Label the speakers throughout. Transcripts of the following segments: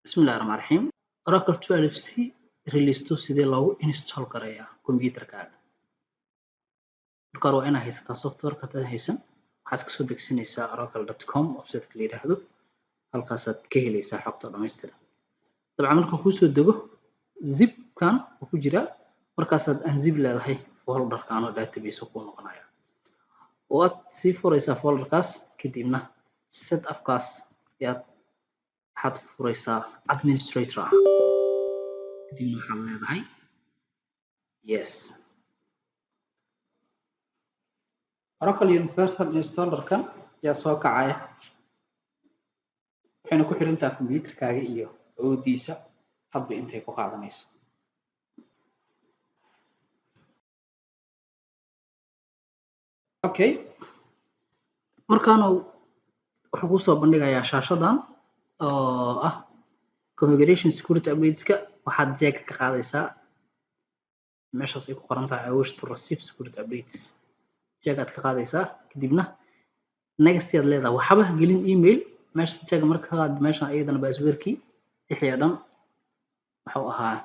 Speaker 1: بسم الله الرحمن الرحيم Oracle 12c release 2 sidee loogu install gareeyaa computerkaaga marka hore waa inaad haysataa softwareka hadaad haysan waxaad kasoo degsanaysaa oracle.com websiteka la yiraahdo halkaasaad ka helaysaa xogta dhammaystiran dabcan marka kuusoo dego zipkan uu ku jiraa markaasaad unzip leedahay folderkan oo database kuu noqonaya waad sii furaysaa folderkaas kadibna setupkaas ayaad waxaad furaysaa administrator kadibna waxaad leedahay yes Oracle Universal Installerkan yaa soo kacaya waxayna ku xiran tahay computerkaaga iyo awoodiisa hadba intay ku qaadanayso okay markaan wuxuu ku soo bandhigayaa shaashadan oo ah configuration security updateska waxaad jeeg ka qaadaysaa meeshaas ay ku qoran tahay I wish to receive security updates jeegaad ka qaadaysaa kadibna next yaad leedahay waxba gelin email meesha jeega marka qaad meesha ayadana passwordkii wixii dhan wuxuu ahaa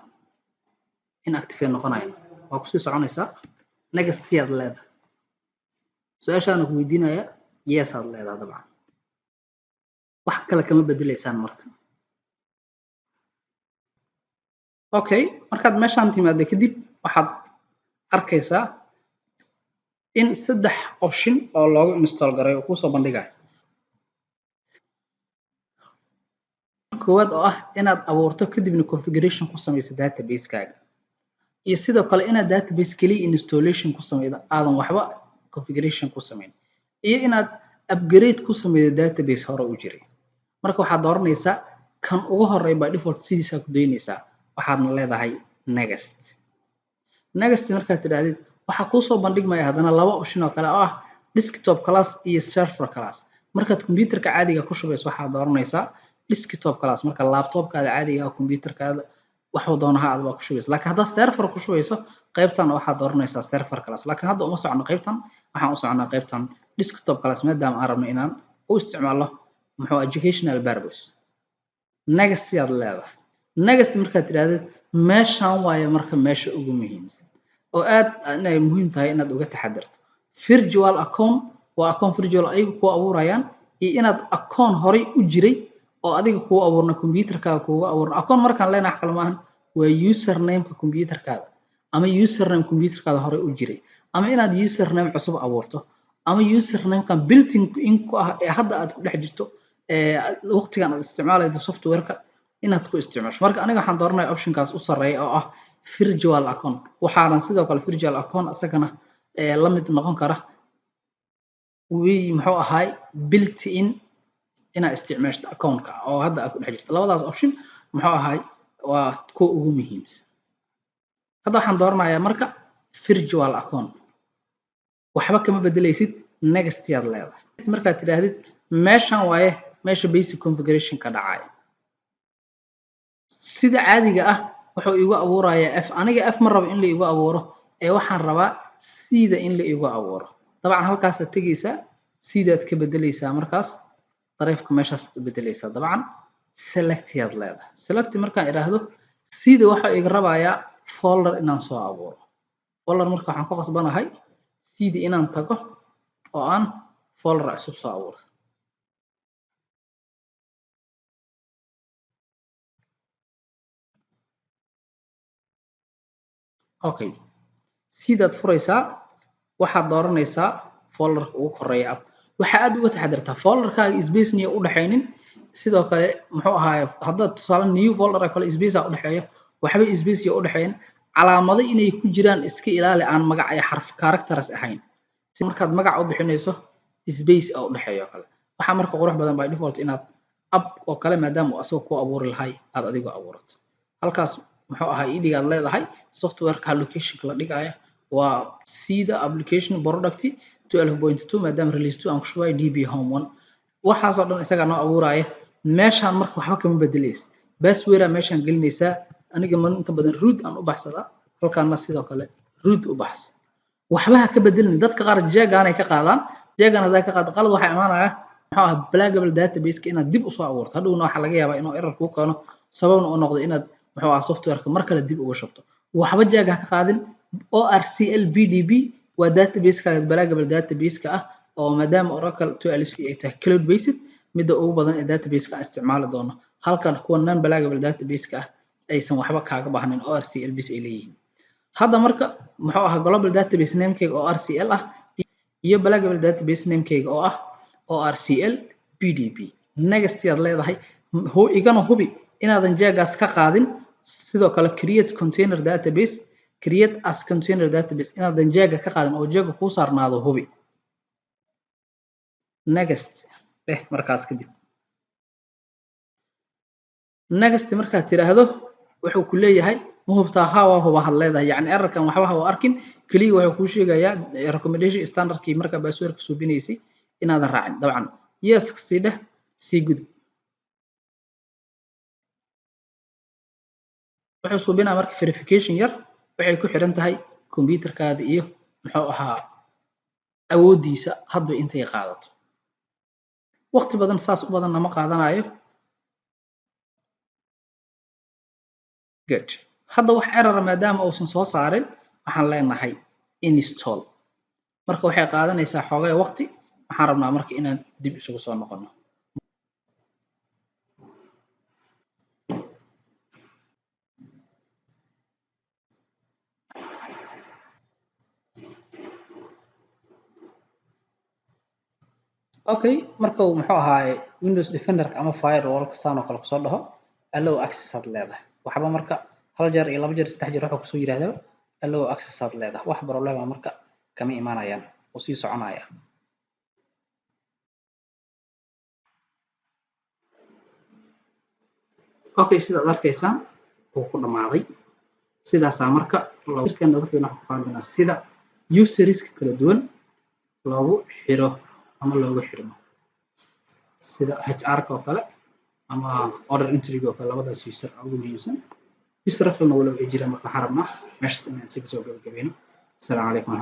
Speaker 1: inactive noqonaya waa ku sii soconaysaa next yaad leedahay su'aashaan ku weydiinaya yes aad leedahay dabcan wax kale kama bedelaysaan marka okay markaad meeshaan timaado kadib waxaad arkaysaa in saddex option oo loogu install gareeyo ku soo bandhigayo koowaad oo ah inaad abuurto kadibna configuration ku samayso database-kaaga iyo sidoo kale inaad database kaliya installation ku samaydo aadan waxba configuration ku samayn iyo inaad upgrade ku samaydo database hore u jiray marka waxaad dooranaysaa kan ugu horeeya by default sidiisa ku daynaysaa waxaadna leedahay next markaad tidhaahdid waxaa kuu soo bandhigmaya haddana laba option oo kale oo ah desktop class iyo server class markaad computerka caadiga ku shubayso waxaad dooranaysaa desktop class marka laptopkaada caadiga ah computerkaada waxuu doonaha aad baa ku shubayso laakiin haddaad server ku shubayso qaybtan waxaad dooranaysaa server class laakiin hadda uma socono qaybtan waxaan u soconaa qaybtan desktop class maadaama aan rabno inaan u isticmaalo muxuu educational purpose next yaad leedahay next markaad tidhaahdid meeshaan waaye marka meesha ugu muhiimsan oo aad inay muhiim tahay inaad uga taxadarto virtual account waa account virtual ayagu ku abuurayaan iyo inaad account horay u jiray oo adiga kugu abuurna computerkaaga kugu abuurna account markaan leenahay kale maahan waa username-ka computerkaaga ama username computerkaada horay u jiray ama inaad username cusub abuurto ama username-kan built-in ku ah ee hadda aad ku dhex jirto waqtigan aad isticmaalayso software-ka inaad ku isticmaasho marka aniga waxaan dooranayaa optionkaas u sareeya oo ah virtual account waxaana sidoo kale virtual account asagana la mid noqon kara muxuu ahaay built-in inaad isticmaashto account-ka oo hadda aad ku dhex jirto labadaas option muxuu ahaay waa kuwa ugu muhiimsan hadda waxaan dooranayaa marka virtual account waxba kama bedelaysid next yaad leedahay markaad tidhaahdid meeshan waaye meesha basic configuration ka dhacaya sida caadiga ah wuxuu igu abuurayaa f aniga f ma rabo in la igu abuuro ee waxaan rabaa sida in la igu abuuro dabcan halkaasaad tegaysaa sidaad ka bedelaysaa markaas dareefka meeshaas ka bedelaysaa dabcan select yaad leedahay select markaan idhaahdo sida waxa iga rabayaa folder inaan soo abuuro folder marka waxaan ku qasbanahay sida inaan tago oo aan folder cusub soo abuuro okay sidaad furaysaa waxaad dooranaysaa folderka ugu koreeya waxa aad uga taxadartaa folderkaaga space niyo u dhaxaynin sidoo kale muxuu ahaay hadda tusaale new folder kale space u dhaxeeyo waxba space iyo u dhaxayn calaamado inay ku jiraan iska ilaali aan magac ay xarf characters ahayn si markaad magac u bixinayso space u dhaxeeyo kale waxa marka qurux badan by default inaad app oo kale maadaama uu asoo ku abuuri lahay aad adigu abuurato halkaas muxuu ahaay idhigaad leedahay software-ka location-ka la dhigaya waa sida application product 12.2 maadaama release 2 aan ku shubay db home 1 waxaas oo dhan isaga noo abuuraya meeshaan marka waxba kama bedelaysa password meeshaan gelinaysaa aniga man inta badan root aan u baxsadaa halkaana sidoo kale root u baxsa waxba ka bedelin dadka qaar jeegaan ay ka qaadaan jeegaan haday ka qaad qalad waxa imaanaya muxuu ah pluggable database-ka inaad dib u soo abuurto hadhowna waxa laga yaabaa inuu error ku keeno sababna uu noqdo inaad muxuu ahaa softwareka mar kale dib uga shubto waxba jaaga ha ka qaadin ORCL BDB waa database-kaaga pluggable database-ka ah oo maadaama Oracle 2LC ay tahay cloud based midda ugu badan ee database-ka aan isticmaali doono halkan kuwa non pluggable database-ka ah aysan waxba kaaga baahnayn ORCL bis ay leeyihiin hadda marka muxuu ahaa global database name-kayga oo RCL ah iyo pluggable database name-kayga oo ah ORCL PDB next yaad leedahay igana hubi inaadan jaagaas ka qaadin sidoo kale create container database create as container database inaadan jaaga ka qaadin oo jaaga kuu saarnaado hubi next markaas kadib next markaad tiraahdo wuxuu ku leeyahay ma hubtaa haa waa huba had leedahay yacni errorkan waxba ha u arkin keliya wuxuu kuu sheegayaa recommendation standardkii markaa passwordka suubinaysay inaadan raacin dabcan yes sii dheh sii gudub wuxuu suubinaa marka verification yar waxay ku xiran tahay computerkaada iyo muxuu ahaa awoodiisa hadba intay qaadato waqti badan saas u badan nama qaadanayo good hadda wax error maadaama uusan soo saarin waxaan leenahay install marka waxay qaadanaysaa xoogay waqti waxaan rabnaa marka inaan dib isugu soo noqono okay marka uu muxuu ahaa Windows Defender ama firewall kasaan oo kale kusoo dhaho allow access aad leedahay waxba marka hal jeer iyo laba jeer saddex jeer waxa kusoo yiraahdaba allow access aad leedahay wax problem ah marka kama imaanayaan oo sii soconaya okay sidaad arkaysaan wuu ku dhamaaday sidaasaa marka lowirkeena wuxuuna ku qaadana sida userska kala duwan loogu xiro ama loogu xirmo sida HR-ka oo kale ama order entry-ga oo kale labadaas user ugu muhiimsan user kale wala jira marka xarabna meesha inaan si soo gabagabeeyno. Assalaamu calaykum.